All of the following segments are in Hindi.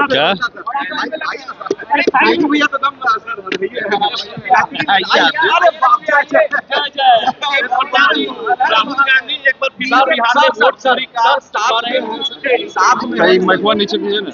क्या राहुल गांधी एक बार बिहार में वोट सरकार कहीं मकवा नीचे कीजिए ना।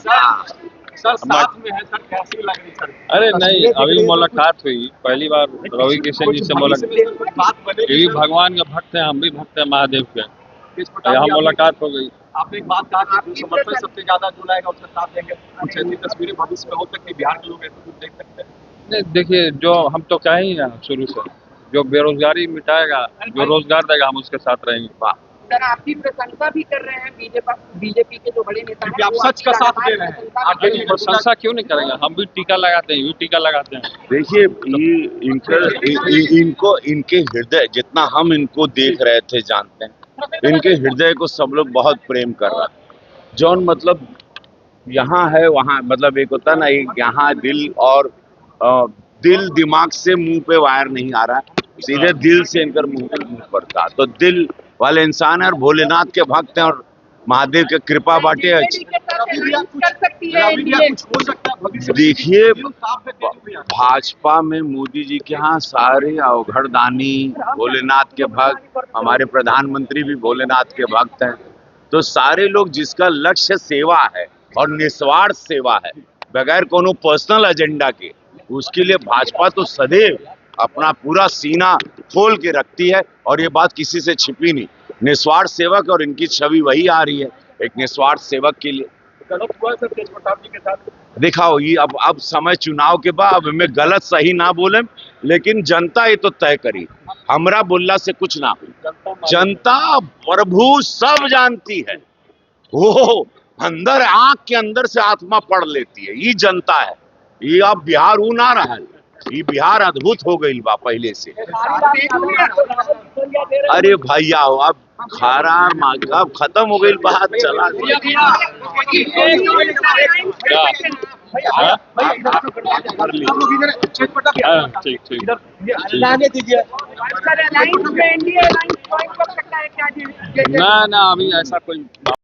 सर साथ में है सर, कैसी लग रही सर? अरे नहीं, अभी मुलाकात हुई पहली बार रवि किशन जी से मुलाकात। बात ये भी भगवान के भक्त हैं, हम भी भक्त हैं महादेव के। यहाँ मुलाकात हो गई। आपने एक बात कहा कि जो समर्थन सबसे ज्यादा जो लाएगा उसका साथ देंगे। कुछ ऐसी तस्वीरें भविष्य में हो सकती है, बिहार के लोग ऐसे कुछ देख सकते हैं। नहीं देखिए, जो हम तो क्या ही हैं शुरू से, जो बेरोजगारी मिटाएगा, जो रोजगार देगा, हम उसके साथ रहेंगे। सर आपकी प्रशंसा भी कर रहे हैं बीजेपी के जो बड़े नेता हैं, आप सच का साथ दे रहे हैं। आप देखिए प्रशंसा क्यों नहीं करेंगे, हम भी टीका लगाते हैं, ये भी टीका लगाते हैं। देखिए ये इनको इनके हृदय, जितना हम इनको देख रहे थे, जानते हैं, इनके हृदय को सब लोग बहुत प्रेम कर रहा है। जौन मतलब यहाँ है वहाँ, मतलब एक होता ना, एक यहाँ दिल और दिल दिमाग से मुंह पे वायर नहीं आ रहा है, सीधे दिल से इनकर मुंह पे मुंह पड़ता। तो दिल वाले इंसान है और भोलेनाथ के भक्त हैं और महादेव के कृपा बाटे है। देखिए भाजपा में मोदी जी के यहाँ सारे अवघड़दानी भोलेनाथ के भक्त, हमारे प्रधानमंत्री भी भोलेनाथ के भक्त हैं। तो सारे लोग जिसका लक्ष्य सेवा है और निस्वार्थ सेवा है, बगैर कोनो पर्सनल एजेंडा के, उसके लिए भाजपा तो सदैव अपना पूरा सीना खोल के रखती है। और ये बात किसी से छिपी नहीं, निस्वार्थ सेवक, और इनकी छवि वही आ रही है, एक निस्वार्थ सेवक के लिए। दिखाओ ये अब समय चुनाव के बाद, अब हमें गलत सही ना बोले, लेकिन जनता ये तो तय करी, हमरा बोलला से कुछ ना हुई। जनता प्रभु सब जानती है, वो अंदर आंख के अंदर से आत्मा पढ़ लेती है, ये जनता है। ये अब बिहार ऊ ना रहा, ये बिहार अद्भुत हो गई बा पहले से। अरे भैया अब खारा अब खत्म हो गई बात, चला ठीक ठीक। ना अभी ऐसा कोई